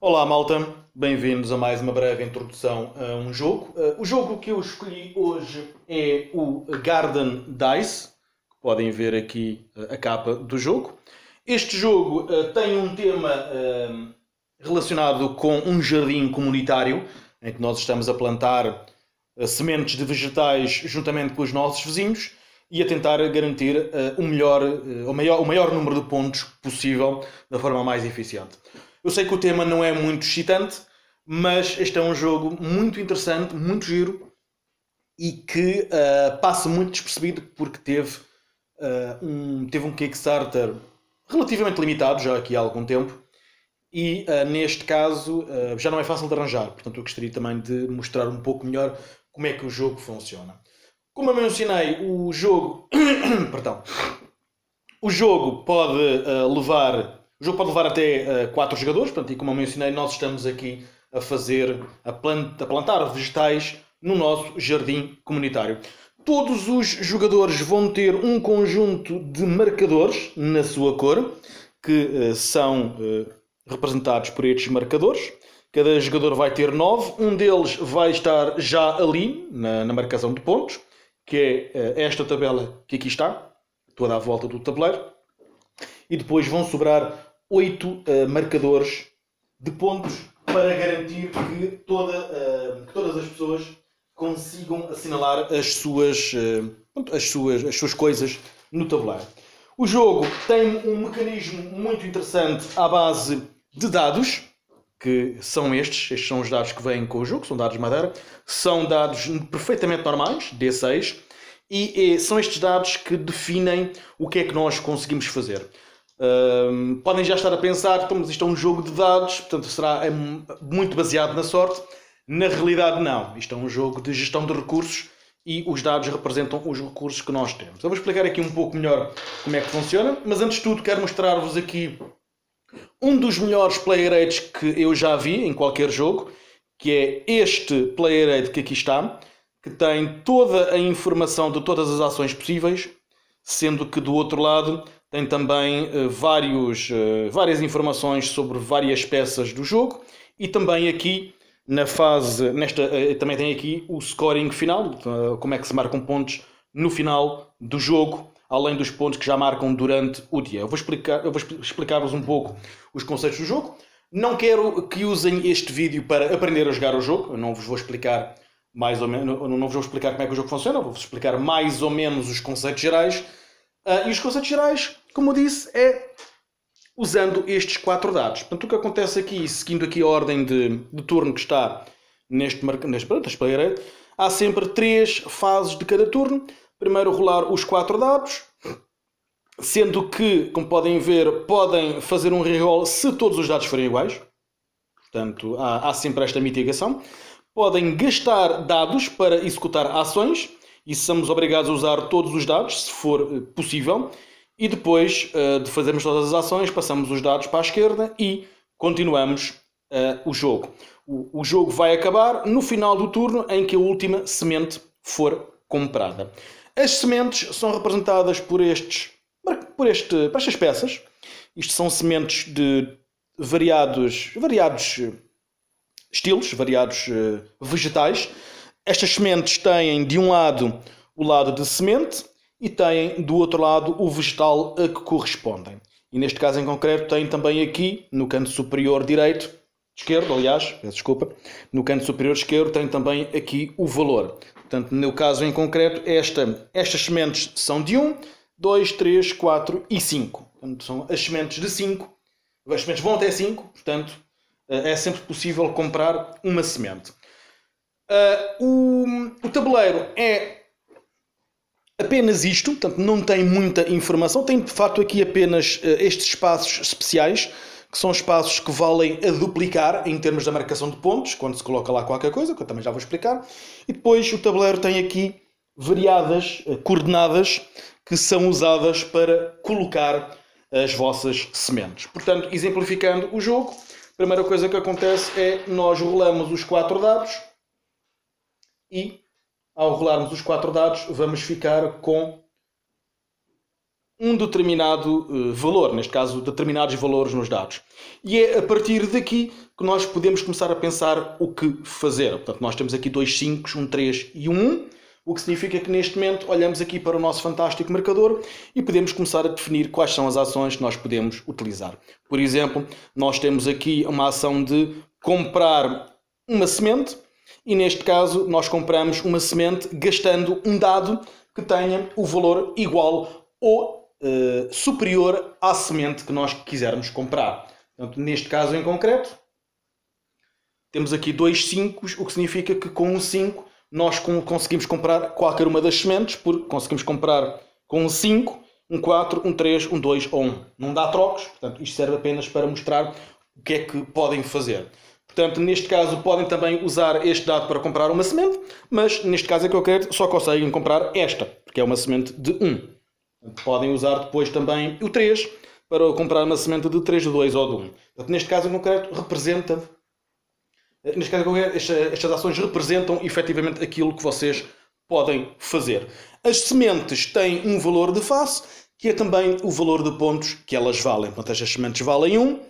Olá, malta, bem-vindos a mais uma breve introdução a um jogo. O jogo que eu escolhi hoje é o Garden Dice, que podem ver aqui a capa do jogo. Este jogo tem um tema relacionado com um jardim comunitário, em que nós estamos a plantar sementes de vegetais juntamente com os nossos vizinhos e a tentar garantir o maior número de pontos possível da forma mais eficiente. Eu sei que o tema não é muito excitante, mas este é um jogo muito interessante, muito giro e que passa muito despercebido porque teve um Kickstarter relativamente limitado, já aqui há algum tempo, e neste caso já não é fácil de arranjar. Portanto, eu gostaria também de mostrar um pouco melhor como é que o jogo funciona. Como eu mencionei, o jogo. Perdão. O jogo pode levar até 4 jogadores, portanto, e como eu mencionei, nós estamos aqui a plantar vegetais no nosso jardim comunitário. Todos os jogadores vão ter um conjunto de marcadores na sua cor, que são representados por estes marcadores. Cada jogador vai ter 9, um deles vai estar já ali na marcação de pontos, que é esta tabela que aqui está, toda à volta do tabuleiro, e depois vão sobrar 8 marcadores de pontos para garantir que todas as pessoas consigam assinalar as suas coisas no tabuleiro. O jogo tem um mecanismo muito interessante à base de dados, que são estes são os dados que vêm com o jogo, são dados de madeira, são dados perfeitamente normais, D6, e são estes dados que definem o que é que nós conseguimos fazer. Podem já estar a pensar, mas isto é um jogo de dados, portanto será muito baseado na sorte. Na realidade não, isto é um jogo de gestão de recursos e os dados representam os recursos que nós temos. Eu vou explicar aqui um pouco melhor como é que funciona, mas antes de tudo quero mostrar-vos aqui um dos melhores player aids que eu já vi em qualquer jogo, que é este player aid que aqui está, que tem toda a informação de todas as ações possíveis, sendo que do outro lado tem também várias informações sobre várias peças do jogo, e também aqui também tem aqui o scoring final, como é que se marcam pontos no final do jogo, além dos pontos que já marcam durante o dia. Eu vou explicar-vos um pouco os conceitos do jogo. Não quero que usem este vídeo para aprender a jogar o jogo, eu não vos vou explicar mais ou menos, eu não vos vou explicar como é que o jogo funciona, vou-vos explicar mais ou menos os conceitos gerais. E os conceitos gerais, como eu disse, é usando estes 4 dados. Portanto, o que acontece aqui, seguindo aqui a ordem de turno que está neste player aid, há sempre 3 fases de cada turno. Primeiro rolar os 4 dados, sendo que, como podem ver, podem fazer um reroll se todos os dados forem iguais. Portanto, há sempre esta mitigação. Podem gastar dados para executar ações, e somos obrigados a usar todos os dados, se for possível. E depois de fazermos todas as ações, passamos os dados para a esquerda e continuamos o jogo. O jogo vai acabar no final do turno em que a última semente for comprada. As sementes são representadas por estas peças. Isto são sementes de variados estilos, variados vegetais. Estas sementes têm de um lado o lado de semente e têm do outro lado o vegetal a que correspondem. E neste caso em concreto tem também aqui no canto superior direito, esquerdo, aliás, peço desculpa, no canto superior esquerdo tem também aqui o valor. Portanto, no caso em concreto, estas sementes são de 1, 2, 3, 4 e 5. Portanto, são as sementes de 5. As sementes vão até 5, portanto, é sempre possível comprar uma semente. O tabuleiro é apenas isto, portanto não tem muita informação, tem de facto aqui apenas estes espaços especiais, que são espaços que valem a duplicar em termos da marcação de pontos, quando se coloca lá qualquer coisa, que eu também já vou explicar. E depois o tabuleiro tem aqui variadas coordenadas que são usadas para colocar as vossas sementes. Portanto, exemplificando o jogo, a primeira coisa que acontece é nós rolamos os 4 dados e, ao rolarmos os 4 dados, vamos ficar com um determinado valor, neste caso determinados valores nos dados. E é a partir daqui que nós podemos começar a pensar o que fazer. Portanto, nós temos aqui dois 5, um 3 e um 1, o que significa que neste momento olhamos aqui para o nosso fantástico marcador e podemos começar a definir quais são as ações que nós podemos utilizar. Por exemplo, nós temos aqui uma ação de comprar uma semente e neste caso nós compramos uma semente gastando um dado que tenha o valor igual ou superior à semente que nós quisermos comprar. Portanto, neste caso em concreto, temos aqui dois 5, o que significa que com um 5 nós conseguimos comprar qualquer uma das sementes, porque conseguimos comprar com um 5, um 4, um 3, um 2 ou 1. Não dá trocos, portanto isto serve apenas para mostrar o que é que podem fazer. Portanto, neste caso podem também usar este dado para comprar uma semente, mas neste caso é que eu quero, só conseguem comprar esta, porque é uma semente de 1. Podem usar depois também o 3 para comprar uma semente de 3, de 2 ou de 1. Portanto, neste caso em concreto representa... estas ações representam efetivamente aquilo que vocês podem fazer. As sementes têm um valor de face, que é também o valor de pontos que elas valem. Portanto, estas sementes valem 1,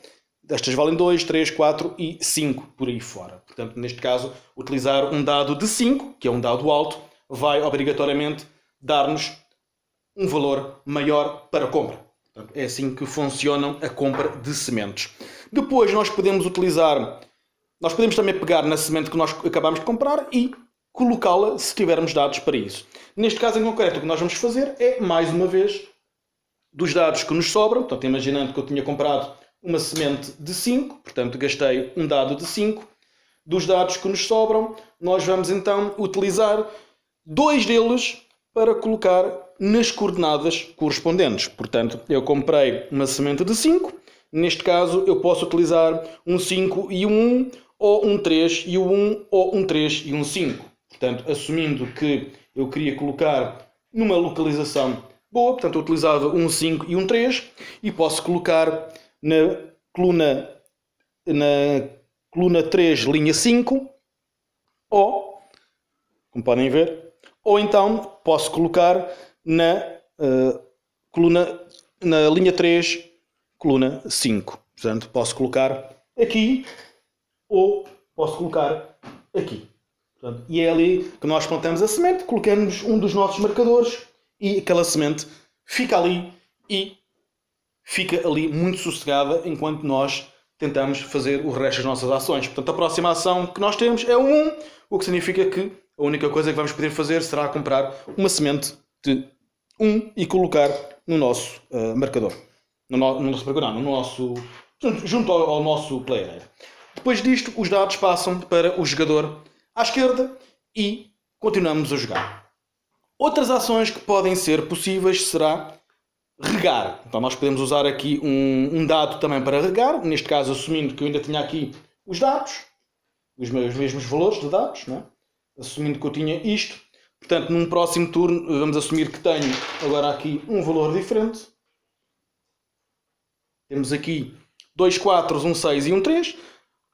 estas valem 2, 3, 4 e 5, por aí fora. Portanto, neste caso, utilizar um dado de 5, que é um dado alto, vai obrigatoriamente dar-nos um valor maior para a compra. Portanto, é assim que funciona a compra de sementes. Depois nós podemos utilizar... Nós podemos também pegar na semente que nós acabamos de comprar e colocá-la se tivermos dados para isso. Neste caso em concreto, o que nós vamos fazer é, mais uma vez, dos dados que nos sobram. Portanto, imaginando que eu tinha comprado uma semente de 5, portanto, gastei um dado de 5. Dos dados que nos sobram, nós vamos então utilizar dois deles para colocar nas coordenadas correspondentes. Portanto, eu comprei uma semente de 5. Neste caso, eu posso utilizar um 5 e um 1, ou um 3 e um 1, ou um 3 e um 5. Portanto, assumindo que eu queria colocar numa localização boa, portanto, eu utilizava um 5 e um 3, e posso colocar na coluna 3, linha 5, ou, como podem ver, ou então posso colocar na linha 3, coluna 5. Portanto, posso colocar aqui ou posso colocar aqui. Portanto, e é ali que nós plantamos a semente, colocamos um dos nossos marcadores e aquela semente fica ali e fica ali muito sossegada enquanto nós tentamos fazer o resto das nossas ações. Portanto, a próxima ação que nós temos é o 1, o que significa que a única coisa que vamos poder fazer será comprar uma semente de 1 e colocar no nosso marcador. Junto ao nosso player. Depois disto, os dados passam para o jogador à esquerda e continuamos a jogar. Outras ações que podem ser possíveis será regar. Então nós podemos usar aqui um dado também para regar, neste caso assumindo que eu ainda tinha aqui os dados, os mesmos valores de dados, não é? Assumindo que eu tinha isto. Portanto, num próximo turno, vamos assumir que tenho agora aqui um valor diferente. Temos aqui 2 4, um 6 e um 3.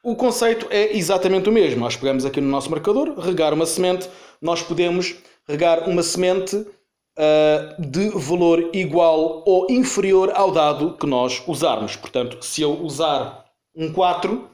O conceito é exatamente o mesmo. Nós pegamos aqui no nosso marcador, regar uma semente. Nós podemos regar uma semente de valor igual ou inferior ao dado que nós usarmos. Portanto, se eu usar um 4,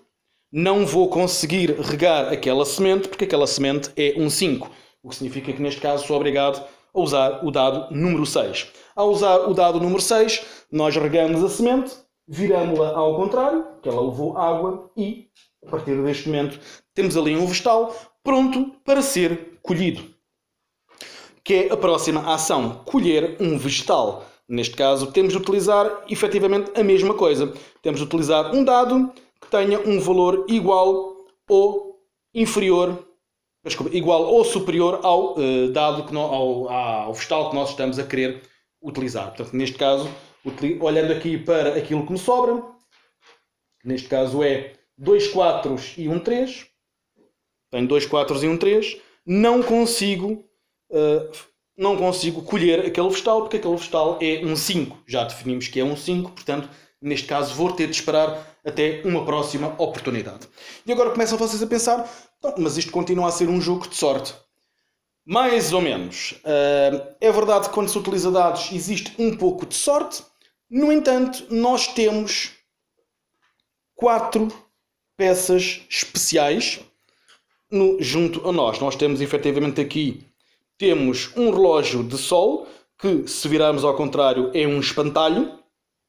não vou conseguir regar aquela semente, porque aquela semente é um 5. O que significa que neste caso sou obrigado a usar o dado número 6. Ao usar o dado número 6, nós regamos a semente, viramos-la ao contrário, que ela levou água, e a partir deste momento temos ali um vegetal pronto para ser colhido. Que é a próxima ação, colher um vegetal. Neste caso temos de utilizar efetivamente a mesma coisa. Temos de utilizar um dado que tenha um valor igual ou inferior, igual ou superior ao dado ao vegetal que nós estamos a querer utilizar. Portanto, neste caso, olhando aqui para aquilo que me sobra, neste caso é 2 4 e um 3. Tenho 2 4 e um 3. Não consigo colher aquele vegetal, porque aquele vegetal é um 5. Já definimos que é um 5, portanto, neste caso vou ter de esperar até uma próxima oportunidade. E agora começam vocês a pensar, mas isto continua a ser um jogo de sorte. Mais ou menos. É verdade que quando se utiliza dados existe um pouco de sorte. No entanto, nós temos 4 peças especiais junto a nós. Nós temos efetivamente aqui, temos um relógio de sol, que se virarmos ao contrário é um espantalho.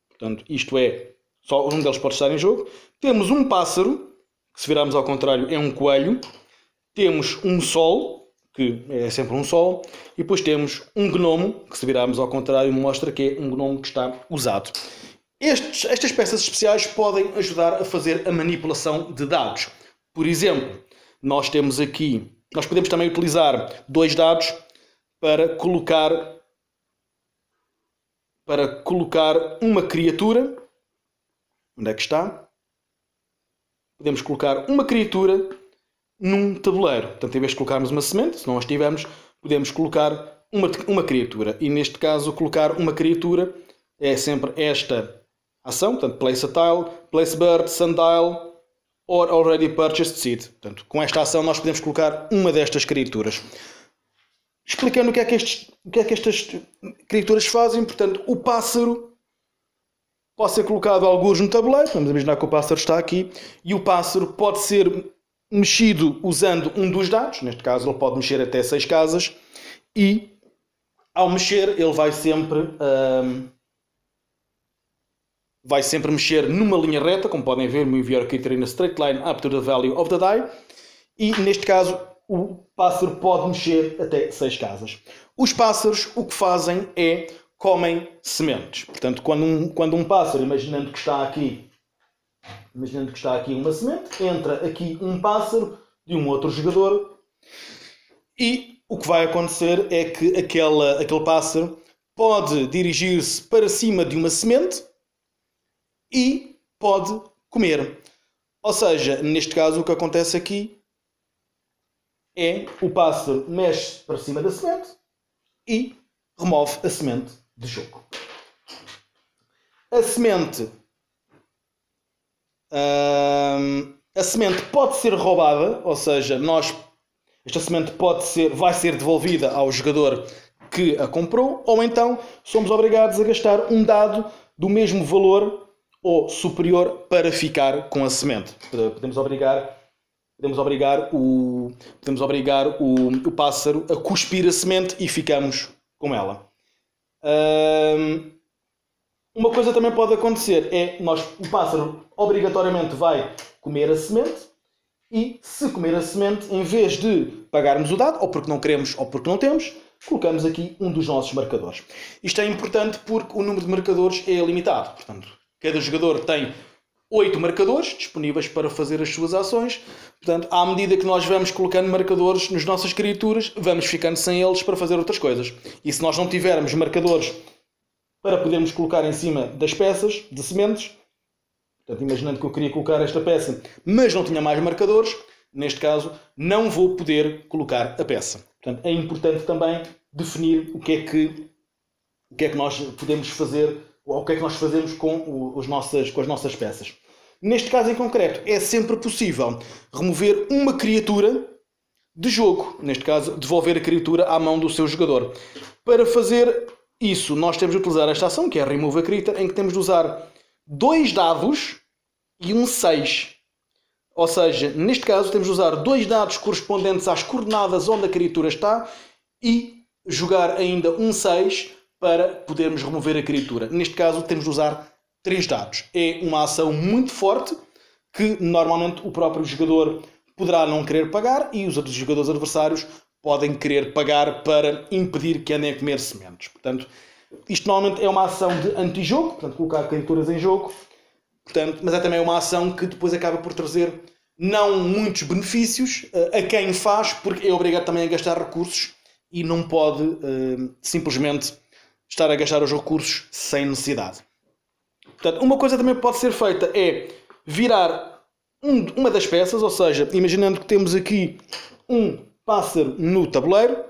Portanto, isto é, só um deles pode estar em jogo. Temos um pássaro, que se virarmos ao contrário é um coelho. Temos um sol, que é sempre um sol. E depois temos um gnomo, que se virarmos ao contrário mostra que é um gnomo que está usado. Estas peças especiais podem ajudar a fazer a manipulação de dados. Por exemplo, nós temos aqui, nós podemos também utilizar 2 dados para colocar uma criatura. Onde é que está? Podemos colocar uma criatura num tabuleiro. Portanto, em vez de colocarmos uma semente, se não as tivermos, podemos colocar uma criatura. E neste caso, colocar uma criatura é sempre esta ação. Portanto, place a tile, place bird, sundial, or already purchased seed. Portanto, com esta ação nós podemos colocar uma destas criaturas. Explicando o que é que estas criaturas fazem. Portanto, o pássaro pode ser colocado alguns no tabuleiro. Vamos imaginar que o pássaro está aqui. E o pássaro pode ser mexido usando um dos dados. Neste caso, ele pode mexer até 6 casas. E, ao mexer, ele vai sempre mexer numa linha reta. Como podem ver, move your creature in a straight line up to the value of the die. E, neste caso, o pássaro pode mexer até 6 casas. Os pássaros o que fazem é comem sementes. Portanto, quando um pássaro, imaginando que está aqui uma semente, entra aqui um pássaro de um outro jogador e o que vai acontecer é que aquele pássaro pode dirigir-se para cima de uma semente e pode comer. Ou seja, neste caso o que acontece aqui é o pássaro mexe para cima da semente e remove a semente de jogo. A semente pode ser roubada, ou seja, esta semente vai ser devolvida ao jogador que a comprou, ou então somos obrigados a gastar um dado do mesmo valor ou superior para ficar com a semente. Podemos obrigar o pássaro a cuspir a semente e ficamos com ela. Uma coisa também pode acontecer é o pássaro obrigatoriamente vai comer a semente e se comer a semente, em vez de pagarmos o dado, ou porque não queremos ou porque não temos, colocamos aqui um dos nossos marcadores. Isto é importante porque o número de marcadores é limitado. Portanto, cada jogador tem 8 marcadores disponíveis para fazer as suas ações. Portanto, à medida que nós vamos colocando marcadores nas nossas criaturas, vamos ficando sem eles para fazer outras coisas. E se nós não tivermos marcadores para podermos colocar em cima das peças de sementes, portanto, imaginando que eu queria colocar esta peça, mas não tinha mais marcadores, neste caso, não vou poder colocar a peça. Portanto, é importante também definir o que é que nós podemos fazer, ou o que é que nós fazemos com as nossas peças. Neste caso em concreto, é sempre possível remover uma criatura de jogo. Neste caso, devolver a criatura à mão do seu jogador. Para fazer isso, nós temos de utilizar esta ação, que é Remove a Creature, em que temos de usar 2 dados e um 6. Ou seja, neste caso, temos de usar 2 dados correspondentes às coordenadas onde a criatura está e jogar ainda um 6 para podermos remover a criatura. Neste caso, temos de usar 3 dados. É uma ação muito forte que normalmente o próprio jogador poderá não querer pagar e os outros jogadores adversários podem querer pagar para impedir que andem a comer sementes. Portanto, isto normalmente é uma ação de anti-jogo, portanto, colocar criaturas em jogo, portanto, mas é também uma ação que depois acaba por trazer não muitos benefícios a quem faz, porque é obrigado também a gastar recursos e não pode simplesmente estar a gastar os recursos sem necessidade. Portanto, uma coisa também que pode ser feita é virar uma das peças, ou seja, imaginando que temos aqui um pássaro no tabuleiro,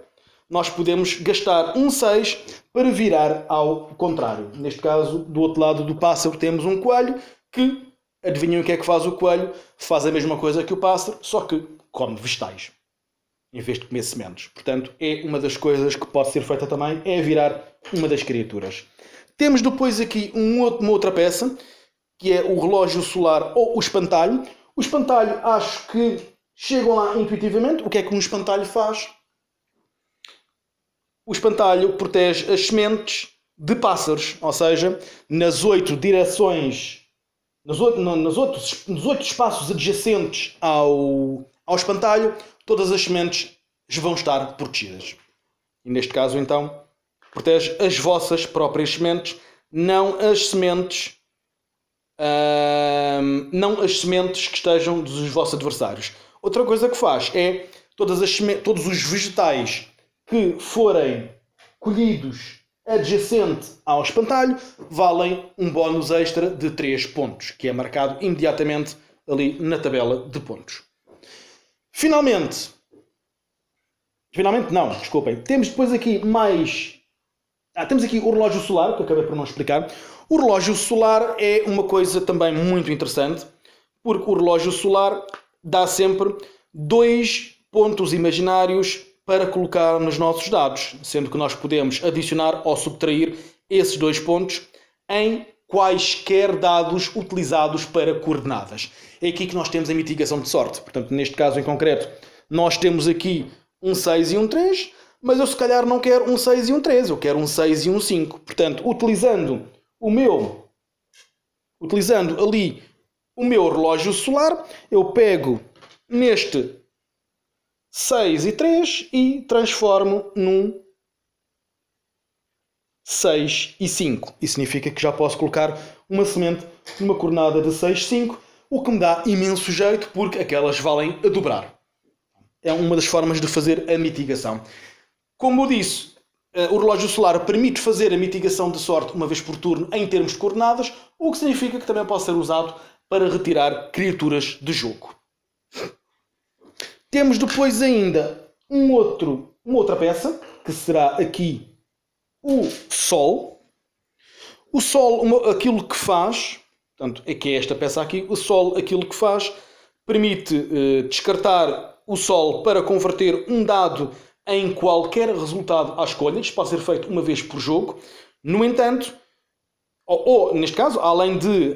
nós podemos gastar um 6 para virar ao contrário. Neste caso, do outro lado do pássaro temos um coelho que, adivinham o que é que faz o coelho? Faz a mesma coisa que o pássaro, só que come vegetais. em vez de comer sementes. Portanto, é uma das coisas que pode ser feita também, é virar uma das criaturas. Temos depois aqui uma outra peça, que é o relógio solar ou o espantalho. O espantalho, acho que chegam lá intuitivamente. O que é que um espantalho faz? O espantalho protege as sementes de pássaros, ou seja, nas 8 direções, nos 8 espaços adjacentes ao espantalho, todas as sementes vão estar protegidas. E neste caso, então, protege as vossas próprias sementes, não as sementes que estejam dos vossos adversários. Outra coisa que faz é todos os vegetais que forem colhidos adjacente ao espantalho valem um bónus extra de 3 pontos, que é marcado imediatamente ali na tabela de pontos. Finalmente não, desculpem. Temos depois aqui mais... temos aqui o relógio solar, que eu acabei por não explicar. O relógio solar é uma coisa também muito interessante, porque o relógio solar dá sempre 2 pontos imaginários para colocar nos nossos dados, sendo que nós podemos adicionar ou subtrair esses 2 pontos em quaisquer dados utilizados para coordenadas. É aqui que nós temos a mitigação de sorte. Portanto, neste caso em concreto, nós temos aqui um 6 e um 3, mas eu se calhar não quero um 6 e um 3, eu quero um 6 e um 5. Portanto, utilizando ali o meu relógio solar, eu pego neste 6 e 3 e transformo num 6 e 5. Isso significa que já posso colocar uma semente numa coordenada de 6, 5, o que me dá imenso jeito porque aquelas valem a dobrar. É uma das formas de fazer a mitigação. Como eu disse, o relógio solar permite fazer a mitigação de sorte uma vez por turno em termos de coordenadas, o que significa que também pode ser usado para retirar criaturas de jogo. Temos depois ainda uma outra peça, que será aqui o Sol. O Sol, aquilo que faz, portanto, é que é esta peça aqui, o Sol, aquilo que faz, permite descartar o Sol para converter um dado em qualquer resultado à escolha. Isto pode ser feito uma vez por jogo. No entanto, ou neste caso, além de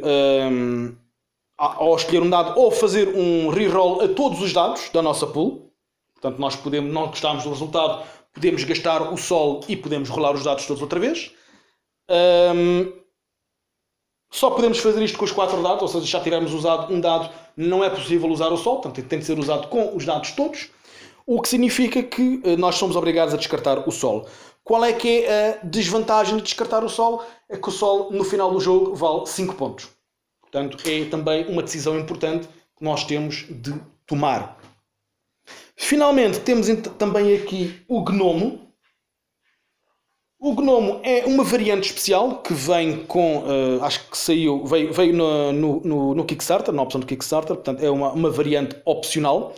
ao escolher um dado, ou fazer um reroll a todos os dados da nossa pool. Portanto, nós não gostarmos do resultado, podemos gastar o Sol e podemos rolar os dados todos outra vez. Só podemos fazer isto com os 4 dados, ou seja, já tivermos usado um dado, não é possível usar o Sol, portanto tem de ser usado com os dados todos, o que significa que nós somos obrigados a descartar o Sol. Qual é que é a desvantagem de descartar o Sol? É que o Sol, no final do jogo, vale 5 pontos. Portanto, é também uma decisão importante que nós temos de tomar. Finalmente, temos também aqui o Gnomo. O Gnomo é uma variante especial que vem com... acho que veio no Kickstarter, na opção do Kickstarter. Portanto, é uma variante opcional.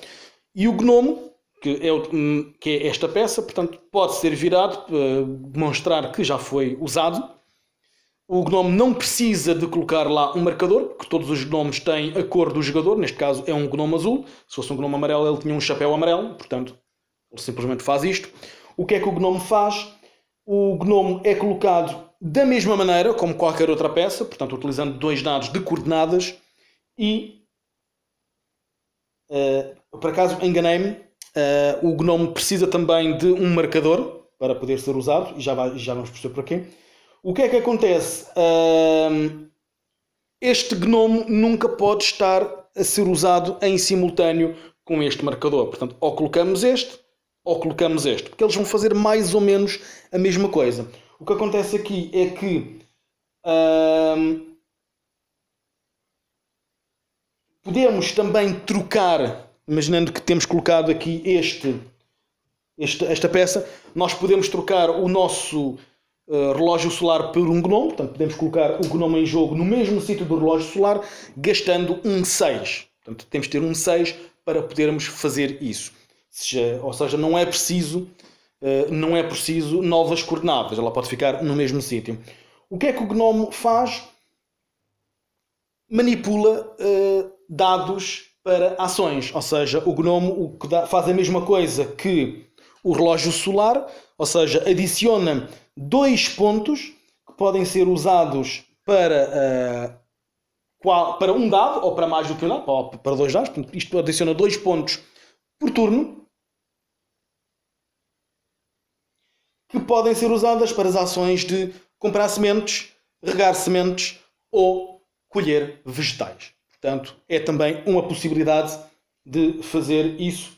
E o Gnomo, que é esta peça, portanto, pode ser virado para demonstrar que já foi usado. O Gnomo não precisa de colocar lá um marcador, porque todos os gnomos têm a cor do jogador. Neste caso é um gnomo azul. Se fosse um gnomo amarelo, ele tinha um chapéu amarelo. Portanto, ele simplesmente faz isto. O que é que o gnomo faz? O gnomo é colocado da mesma maneira como qualquer outra peça, portanto, utilizando 2 dados de coordenadas. E, por acaso, enganei-me, o gnomo precisa também de um marcador para poder ser usado. E já vamos perceber por aqui. O que é que acontece? Este gnomo nunca pode estar a ser usado em simultâneo com este marcador. Portanto, ou colocamos este, ou colocamos este. Porque eles vão fazer mais ou menos a mesma coisa. O que acontece aqui é que podemos também trocar, imaginando que temos colocado aqui esta peça, nós podemos trocar o nosso relógio solar por um gnomo. Portanto, podemos colocar o gnomo em jogo no mesmo sítio do relógio solar, gastando um 6. Portanto, temos de ter um 6 para podermos fazer isso. Ou seja, não é preciso novas coordenadas. Ela pode ficar no mesmo sítio. O que é que o gnomo faz? Manipula dados para ações. Ou seja, o gnomo faz a mesma coisa que o relógio solar, ou seja, adiciona 2 pontos que podem ser usados para um dado, ou para mais do que um dado, ou para 2 dados. Portanto, isto adiciona 2 pontos por turno, que podem ser usadas para as ações de comprar sementes, regar sementes ou colher vegetais. Portanto, é também uma possibilidade de fazer isso.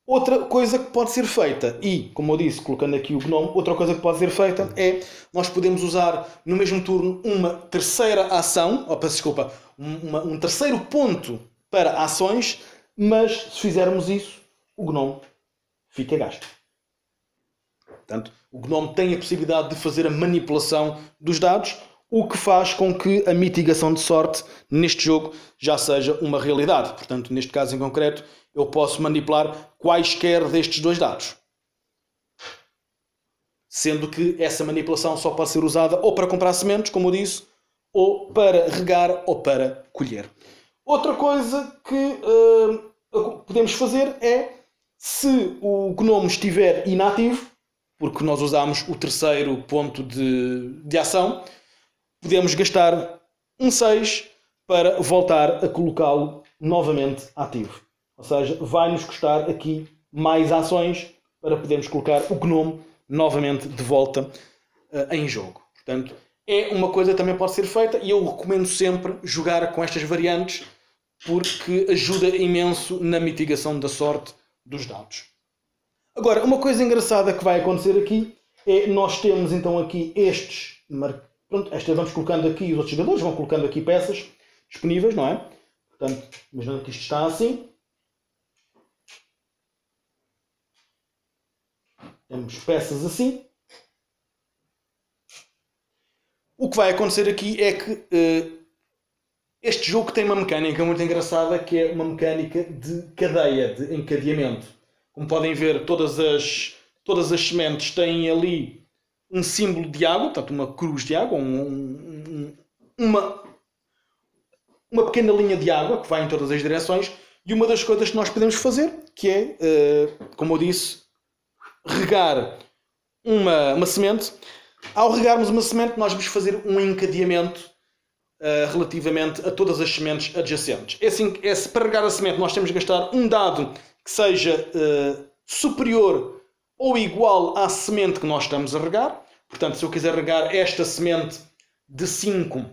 Outra coisa que pode ser feita, e como eu disse, colocando aqui o gnomo, outra coisa que pode ser feita é nós podemos usar no mesmo turno uma terceira ação, desculpa, um terceiro ponto para ações, mas se fizermos isso, o gnomo fica gasto. Portanto, o gnomo tem a possibilidade de fazer a manipulação dos dados, o que faz com que a mitigação de sorte neste jogo já seja uma realidade. Portanto, neste caso em concreto, eu posso manipular quaisquer destes 2 dados. Sendo que essa manipulação só pode ser usada ou para comprar sementes, como eu disse, ou para regar ou para colher. Outra coisa que podemos fazer é, se o gnomo estiver inativo, porque nós usamos o terceiro ponto de ação, podemos gastar um 6 para voltar a colocá-lo novamente ativo. Ou seja, vai-nos custar aqui mais ações para podermos colocar o gnomo novamente de volta em jogo. Portanto, é uma coisa que também pode ser feita e eu recomendo sempre jogar com estas variantes porque ajuda imenso na mitigação da sorte dos dados. Agora, uma coisa engraçada que vai acontecer aqui é nós temos então aqui estes. Pronto, vamos colocando aqui, os outros jogadores vão colocando aqui peças disponíveis, não é? Portanto, imaginando que isto está assim. Temos peças assim. O que vai acontecer aqui é que este jogo tem uma mecânica muito engraçada, que é uma mecânica de cadeia, de encadeamento. Como podem ver, todas as sementes têm ali um símbolo de água, portanto uma cruz de água, uma pequena linha de água que vai em todas as direções. E uma das coisas que nós podemos fazer, que é, como eu disse, regar uma semente. Ao regarmos uma semente, nós vamos fazer um encadeamento relativamente a todas as sementes adjacentes. Para regar a semente, nós temos de gastar um dado que seja superior ou igual à semente que nós estamos a regar. Portanto, se eu quiser regar esta semente de 5,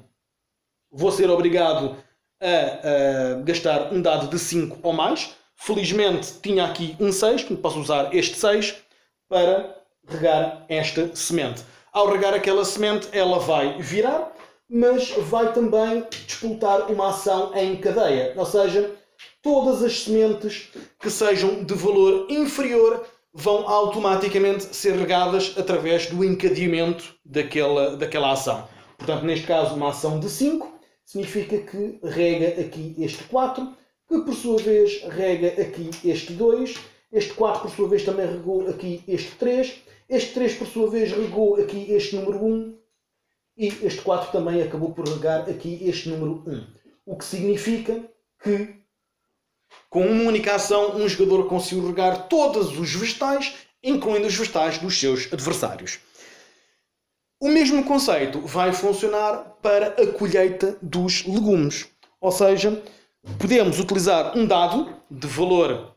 vou ser obrigado a gastar um dado de 5 ou mais. Felizmente, tinha aqui um 6, portanto posso usar este 6 para regar esta semente. Ao regar aquela semente, ela vai virar, mas vai também disputar uma ação em cadeia. Ou seja, todas as sementes que sejam de valor inferior vão automaticamente ser regadas através do encadeamento daquela ação. Portanto, neste caso, uma ação de 5 significa que rega aqui este 4, que por sua vez rega aqui este 2, este 4 por sua vez também regou aqui este 3, este 3 por sua vez regou aqui este número 1 e este 4 também acabou por regar aqui este número 1. O que significa que com uma única ação um jogador conseguiu regar todos os vegetais, incluindo os vegetais dos seus adversários. O mesmo conceito vai funcionar para a colheita dos legumes. Ou seja, podemos utilizar um dado de valor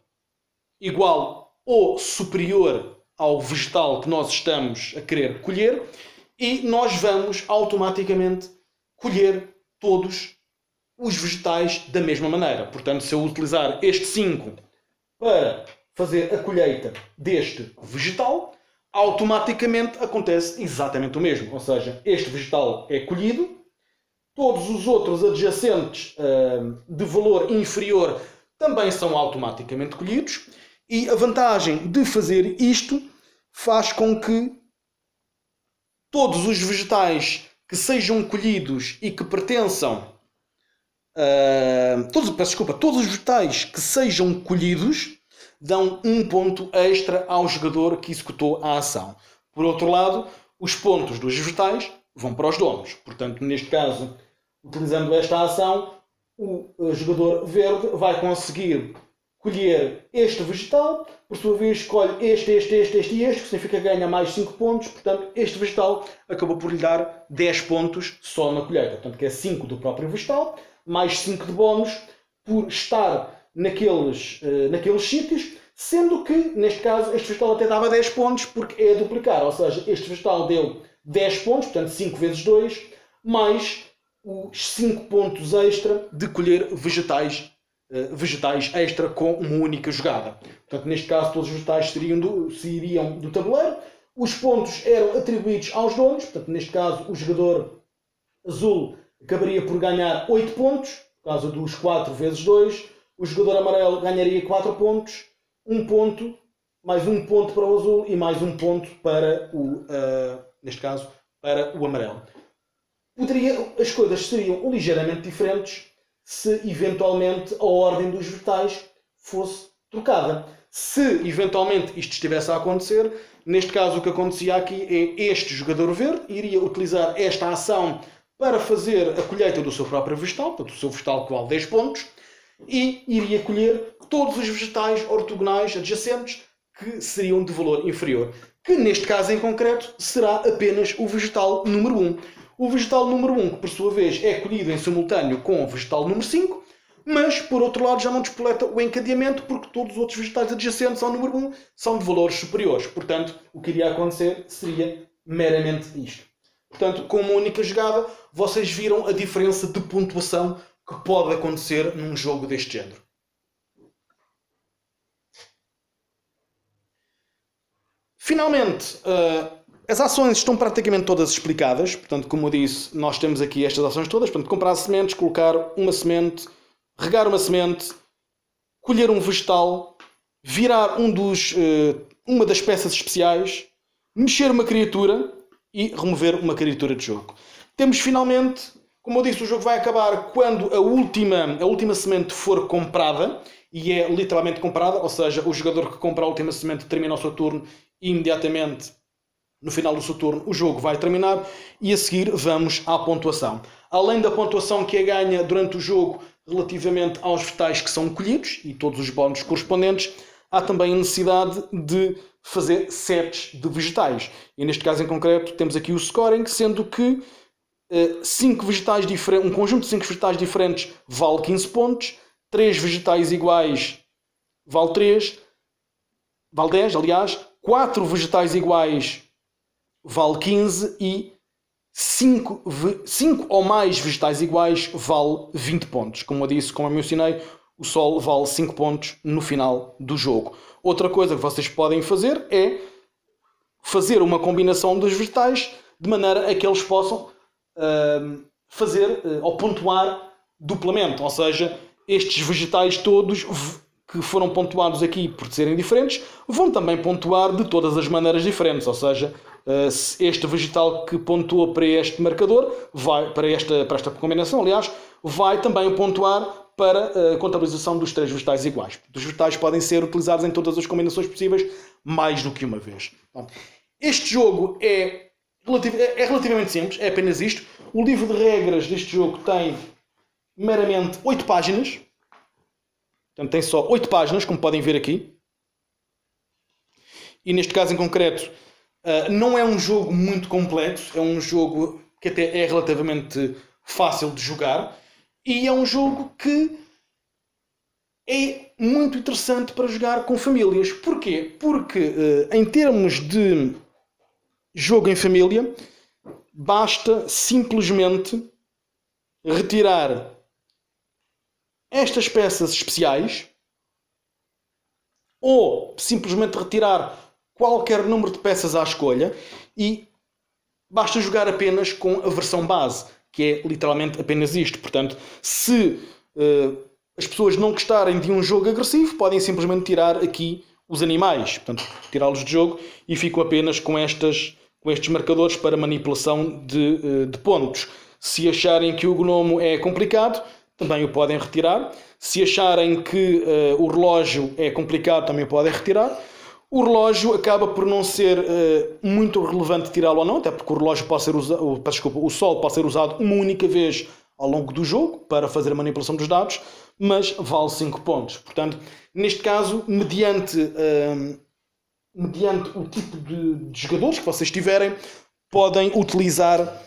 igual ou superior ao vegetal que nós estamos a querer colher e nós vamos automaticamente colher todos os vegetais da mesma maneira. Portanto, se eu utilizar este 5 para fazer a colheita deste vegetal, automaticamente acontece exatamente o mesmo. Ou seja, este vegetal é colhido, todos os outros adjacentes de valor inferior também são automaticamente colhidos, e a vantagem de fazer isto faz com que todos os vegetais que sejam colhidos e que pertençam todos os vegetais que sejam colhidos dão um ponto extra ao jogador que executou a ação. Por outro lado, os pontos dos vegetais vão para os donos. Portanto, neste caso, utilizando esta ação, o jogador verde vai conseguir colher este vegetal, por sua vez escolhe este e este, que significa que ganha mais 5 pontos. Portanto, este vegetal acabou por lhe dar 10 pontos só na colheita. Portanto, que é 5 do próprio vegetal, mais 5 de bónus por estar naqueles sítios, sendo que, neste caso, este vegetal até dava 10 pontos, porque é a duplicar. Ou seja, este vegetal deu 10 pontos, portanto 5 vezes 2, mais os 5 pontos extra de colher vegetais extra com uma única jogada. Portanto, neste caso, todos os vegetais sairiam do tabuleiro. Os pontos eram atribuídos aos donos. Portanto, neste caso, o jogador azul acabaria por ganhar 8 pontos, por causa dos 4 vezes 2. O jogador amarelo ganharia 4 pontos, 1 ponto, mais 1 ponto para o azul e mais 1 ponto para neste caso, para o amarelo. As coisas seriam ligeiramente diferentes se eventualmente a ordem dos vegetais fosse trocada. Se eventualmente isto estivesse a acontecer, neste caso o que acontecia aqui é este jogador verde iria utilizar esta ação para fazer a colheita do seu próprio vegetal, portanto o seu vegetal que vale 10 pontos, e iria colher todos os vegetais ortogonais adjacentes que seriam de valor inferior, que neste caso em concreto será apenas o vegetal número 1. O vegetal número 1, que por sua vez é colhido em simultâneo com o vegetal número 5, mas por outro lado já não despoleta o encadeamento, porque todos os outros vegetais adjacentes ao número 1 são de valores superiores. Portanto, o que iria acontecer seria meramente isto. Portanto, com uma única jogada, vocês viram a diferença de pontuação que pode acontecer num jogo deste género. Finalmente, as ações estão praticamente todas explicadas. Portanto, como eu disse, nós temos aqui estas ações todas. Portanto, comprar sementes, colocar uma semente, regar uma semente, colher um vegetal, virar uma das peças especiais, mexer uma criatura e remover uma criatura de jogo. Temos finalmente, como eu disse, o jogo vai acabar quando a última semente for comprada, e é literalmente comprada, ou seja, o jogador que compra a última semente termina o seu turno e imediatamente no final do seu turno o jogo vai terminar e a seguir vamos à pontuação. Além da pontuação que é ganha durante o jogo relativamente aos vegetais que são colhidos e todos os bónus correspondentes, há também a necessidade de fazer sets de vegetais. E neste caso em concreto temos aqui o scoring, sendo que um conjunto de 5 vegetais diferentes vale 15 pontos, 3 vegetais iguais vale 10, aliás, 4 vegetais iguais vale 15 e 5 ou mais vegetais iguais vale 20 pontos. Como eu disse, como eu mencionei, o sol vale 5 pontos no final do jogo. Outra coisa que vocês podem fazer é fazer uma combinação dos vegetais de maneira a que eles possam fazer ou pontuar duplamente. Ou seja, estes vegetais todos que foram pontuados aqui por serem diferentes vão também pontuar de todas as maneiras diferentes. Ou seja, este vegetal que pontuou para este marcador, para esta combinação, aliás, vai também pontuar para a contabilização dos 3 vegetais iguais. Os vegetais podem ser utilizados em todas as combinações possíveis, mais do que uma vez. Este jogo é relativamente simples, é apenas isto. O livro de regras deste jogo tem meramente 8 páginas. Portanto, tem só 8 páginas, como podem ver aqui. E neste caso em concreto, não é um jogo muito complexo, é um jogo que até é relativamente fácil de jogar. E é um jogo que é muito interessante para jogar com famílias. Porquê? Porque em termos de jogo em família, basta simplesmente retirar estas peças especiais ou simplesmente retirar qualquer número de peças à escolha e basta jogar apenas com a versão base, que é literalmente apenas isto. Portanto, se as pessoas não gostarem de um jogo agressivo, podem simplesmente tirar aqui os animais, portanto, tirá-los de jogo e ficam apenas com estes marcadores para manipulação de pontos. Se acharem que o gnomo é complicado, também o podem retirar. Se acharem que o relógio é complicado, também o podem retirar. O relógio acaba por não ser muito relevante tirá-lo ou não, até porque o relógio pode ser usado, o sol pode ser usado uma única vez ao longo do jogo para fazer a manipulação dos dados, mas vale 5 pontos. Portanto, neste caso, mediante o tipo de jogadores que vocês tiverem, podem utilizar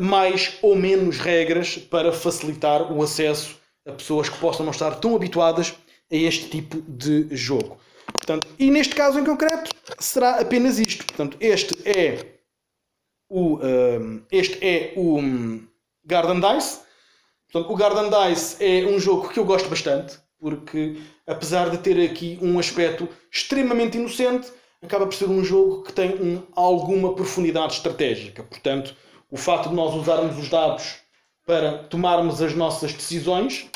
mais ou menos regras para facilitar o acesso a pessoas que possam não estar tão habituadas a este tipo de jogo. Portanto, e neste caso em concreto será apenas isto. Portanto, este é o Garden Dice. Portanto, o Garden Dice é um jogo que eu gosto bastante, porque apesar de ter aqui um aspecto extremamente inocente, acaba por ser um jogo que tem alguma profundidade estratégica. Portanto, o facto de nós usarmos os dados para tomarmos as nossas decisões,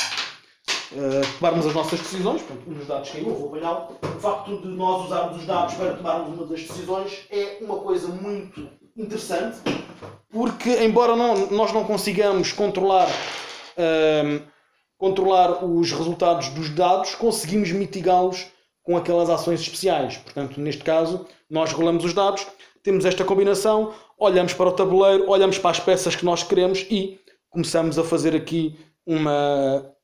portanto, um dos dados caiu, vou apanhá-lo. O facto de nós usarmos os dados para tomarmos uma das decisões é uma coisa muito interessante, porque embora nós não consigamos controlar os resultados dos dados, conseguimos mitigá-los com aquelas ações especiais. Portanto, neste caso, nós rolamos os dados, temos esta combinação, olhamos para o tabuleiro, olhamos para as peças que nós queremos e começamos a fazer aqui uma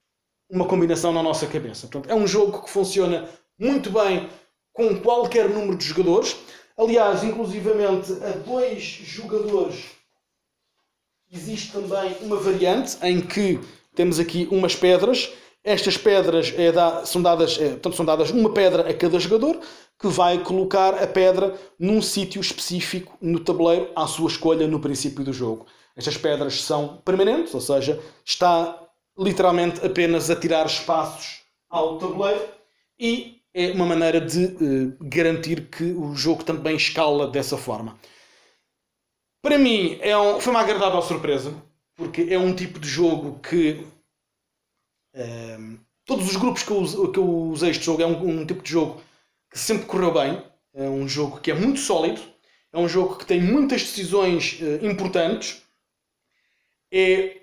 combinação na nossa cabeça. Portanto, é um jogo que funciona muito bem com qualquer número de jogadores. Aliás, inclusivamente a 2 jogadores existe também uma variante em que temos aqui umas pedras. Estas pedras são dadas uma pedra a cada jogador, que vai colocar a pedra num sítio específico no tabuleiro à sua escolha no princípio do jogo. Estas pedras são permanentes, ou seja, está literalmente apenas a tirar espaços ao tabuleiro, e é uma maneira de garantir que o jogo também escala dessa forma. Para mim foi uma agradável surpresa, porque é um tipo de jogo que todos os grupos que eu usei este jogo, é um tipo de jogo que sempre correu bem, é um jogo que é muito sólido, é um jogo que tem muitas decisões importantes, é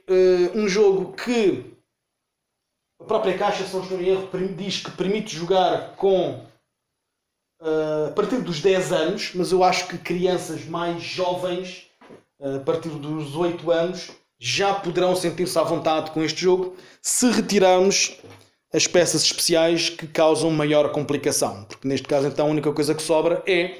um jogo que a própria caixa, se não estou em erro, diz que permite jogar a partir dos 10 anos, mas eu acho que crianças mais jovens, a partir dos 8 anos, já poderão sentir-se à vontade com este jogo, se retirarmos as peças especiais que causam maior complicação. Porque neste caso, então, a única coisa que sobra é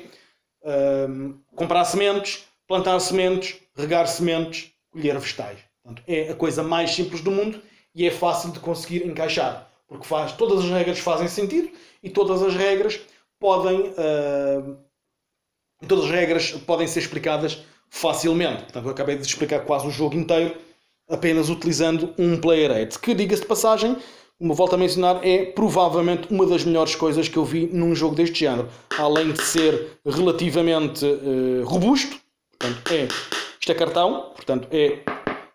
comprar sementes, plantar sementes, regar sementes, colher vegetais. Portanto, é a coisa mais simples do mundo e é fácil de conseguir encaixar. Porque todas as regras fazem sentido e todas as regras podem ser explicadas facilmente. Portanto, eu acabei de explicar quase o jogo inteiro apenas utilizando um player aid, que, diga-se de passagem, como volto a mencionar, é provavelmente uma das melhores coisas que eu vi num jogo deste género. Além de ser relativamente robusto, portanto, isto é cartão, portanto é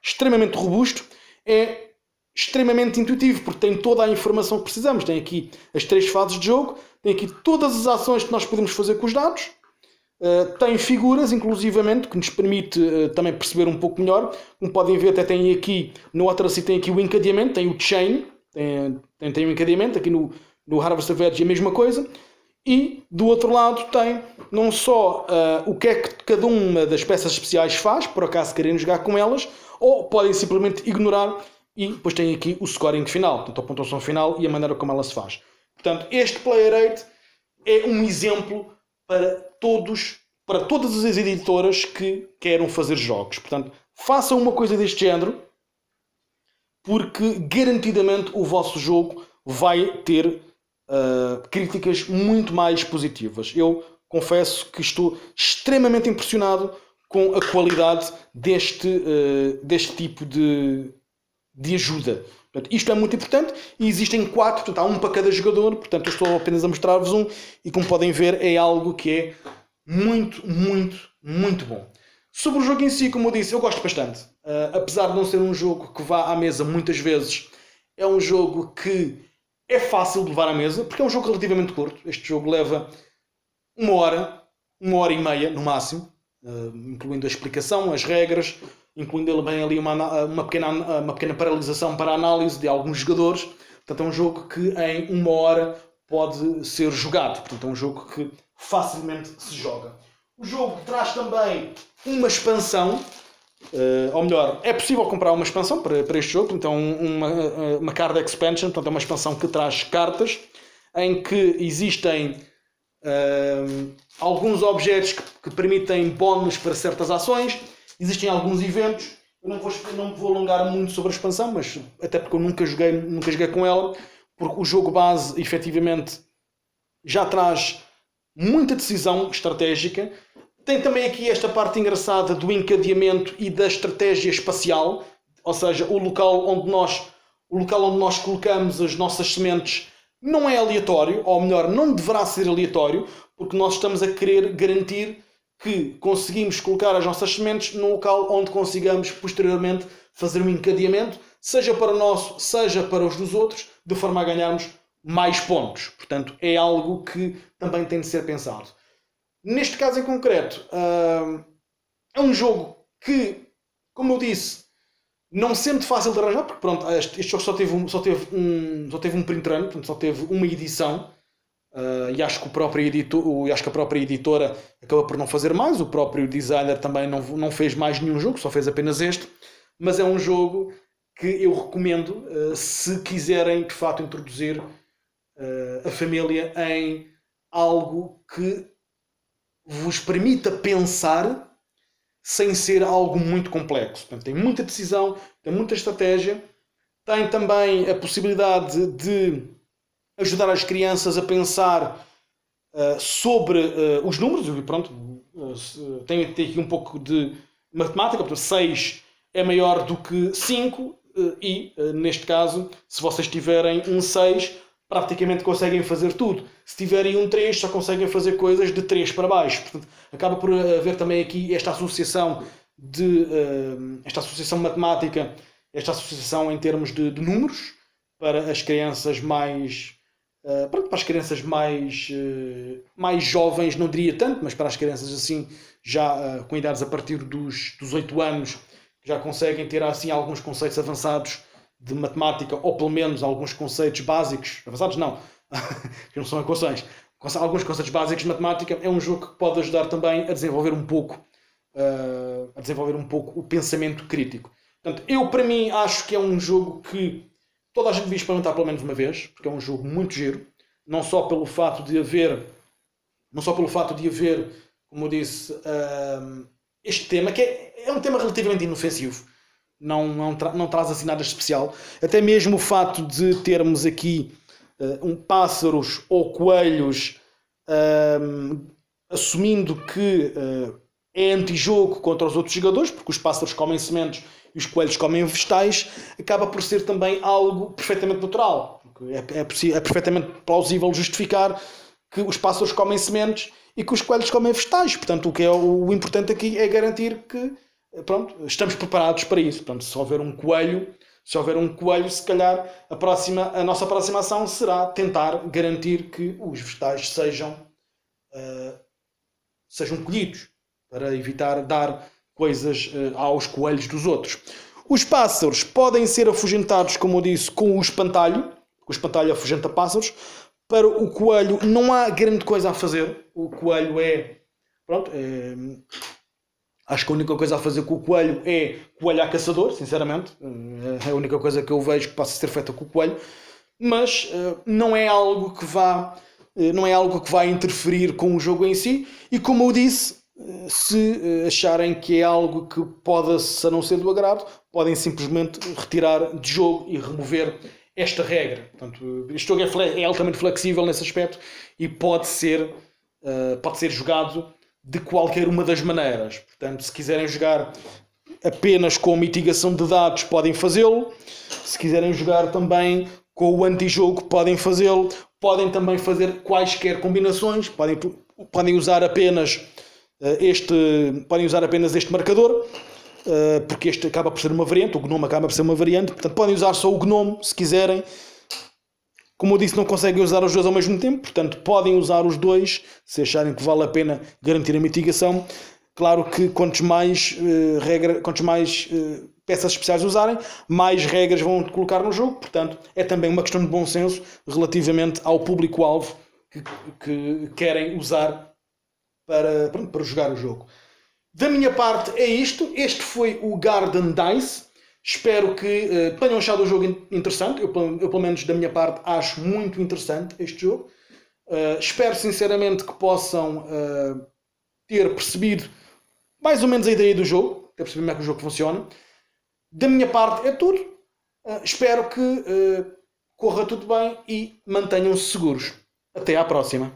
extremamente robusto, é extremamente intuitivo, porque tem toda a informação que precisamos. Tem aqui as 3 fases de jogo, tem aqui todas as ações que nós podemos fazer com os dados, tem figuras, inclusivamente, que nos permite também perceber um pouco melhor. Como podem ver, até tem aqui, no Atlas tem aqui o encadeamento, tem o chain, tem o encadeamento, aqui no Harvest of Edge é a mesma coisa. E do outro lado tem não só o que é que cada uma das peças especiais faz, por acaso querem jogar com elas, ou podem simplesmente ignorar, e depois tem aqui o scoring final, portanto a pontuação final e a maneira como ela se faz. Portanto, este Player 8 é um exemplo para todas as editoras que queiram fazer jogos. Portanto, façam uma coisa deste género, porque garantidamente o vosso jogo vai ter críticas muito mais positivas. Eu confesso que estou extremamente impressionado com a qualidade deste tipo de ajuda. Portanto, isto é muito importante e existem 4, portanto, há um para cada jogador, portanto eu estou apenas a mostrar-vos um e, como podem ver, é algo que é muito, muito, muito bom. Sobre o jogo em si, como eu disse, eu gosto bastante. Apesar de não ser um jogo que vá à mesa muitas vezes, é um jogo que é fácil de levar à mesa, porque é um jogo relativamente curto. Este jogo leva 1 hora, 1h30 no máximo, incluindo a explicação, as regras, incluindo bem ali uma pequena paralisação para a análise de alguns jogadores. Portanto, é um jogo que em 1 hora pode ser jogado. Portanto, é um jogo que facilmente se joga. O jogo traz também uma expansão, ou melhor, é possível comprar uma expansão para este jogo, então uma card expansion, portanto é uma expansão que traz cartas, em que existem alguns objetos que permitem bónus para certas ações, existem alguns eventos. Eu não vou alongar muito sobre a expansão, mas até porque eu nunca joguei com ela, porque o jogo base efetivamente já traz muita decisão estratégica. Tem também aqui esta parte engraçada do encadeamento e da estratégia espacial, ou seja, o local onde nós colocamos as nossas sementes não é aleatório, ou melhor, não deverá ser aleatório, porque nós estamos a querer garantir que conseguimos colocar as nossas sementes num local onde consigamos posteriormente fazer um encadeamento, seja para o nosso, seja para os dos outros, de forma a ganharmos mais pontos. Portanto, é algo que também tem de ser pensado. Neste caso em concreto, é um jogo que, como eu disse, não sendo fácil de arranjar, porque pronto, este jogo só teve um print run, portanto, só teve uma edição, e acho que a própria editora acaba por não fazer mais, o próprio designer também não fez mais nenhum jogo, só fez apenas este, mas é um jogo que eu recomendo se quiserem de facto introduzir a família em algo que vos permita pensar sem ser algo muito complexo. Portanto, tem muita decisão, tem muita estratégia, tem também a possibilidade de ajudar as crianças a pensar sobre os números. E pronto, tem aqui um pouco de matemática, portanto 6 é maior do que 5 e, neste caso, se vocês tiverem um 6, praticamente conseguem fazer tudo. Se tiverem um 3, só conseguem fazer coisas de 3 para baixo. Portanto, acaba por haver também aqui esta associação matemática, esta associação em termos de números para as crianças mais jovens, não diria tanto, mas para as crianças assim já com idades a partir dos 8 anos, já conseguem ter assim alguns conceitos avançados de matemática, ou pelo menos alguns conceitos básicos, avançados não, que não são equações, alguns conceitos básicos de matemática. É um jogo que pode ajudar também a desenvolver um pouco o pensamento crítico. Portanto, eu para mim acho que é um jogo que toda a gente devia experimentar pelo menos uma vez, porque é um jogo muito giro, não só pelo fato de haver, como eu disse, este tema, que é um tema relativamente inofensivo, não traz assim nada especial. Até mesmo o fato de termos aqui pássaros ou coelhos, assumindo que é anti-jogo contra os outros jogadores, porque os pássaros comem sementes e os coelhos comem vegetais, acaba por ser também algo perfeitamente natural. É perfeitamente plausível justificar que os pássaros comem sementes e que os coelhos comem vegetais. Portanto, o importante aqui é garantir que estamos preparados para isso. Portanto, se houver um coelho, se calhar a nossa próxima ação será tentar garantir que os vegetais sejam colhidos, para evitar dar coisas aos coelhos dos outros. Os pássaros podem ser afugentados, como eu disse, com o espantalho. O espantalho afugenta pássaros. Para o coelho não há grande coisa a fazer. O coelho acho que a única coisa a fazer com o coelho é coelhar caçador, sinceramente. É a única coisa que eu vejo que possa ser feita com o coelho. Mas não é algo que vá interferir com o jogo em si. E como eu disse, se acharem que é algo que pode não ser do agrado, podem simplesmente retirar de jogo e remover esta regra. Portanto, este jogo é altamente flexível nesse aspecto e pode ser jogado de qualquer uma das maneiras. Portanto, se quiserem jogar apenas com mitigação de dados, podem fazê-lo. Se quiserem jogar também com o antijogo, podem fazê-lo. Podem também fazer quaisquer combinações. Podem usar apenas este marcador, porque este acaba por ser uma variante, o gnome acaba por ser uma variante, portanto podem usar só o gnome se quiserem. Como eu disse, não conseguem usar os dois ao mesmo tempo, portanto podem usar os dois se acharem que vale a pena garantir a mitigação. Claro que quantos mais peças especiais usarem, mais regras vão colocar no jogo. Portanto, é também uma questão de bom senso relativamente ao público-alvo que querem usar para jogar o jogo. Da minha parte é isto. Este foi o Garden Dice. Espero que tenham achado o jogo interessante. Eu, pelo menos da minha parte, acho muito interessante este jogo. Espero sinceramente que possam ter percebido mais ou menos a ideia do jogo, ter percebido como é que o jogo funciona. Da minha parte é tudo. Espero que corra tudo bem e mantenham-se seguros. Até à próxima.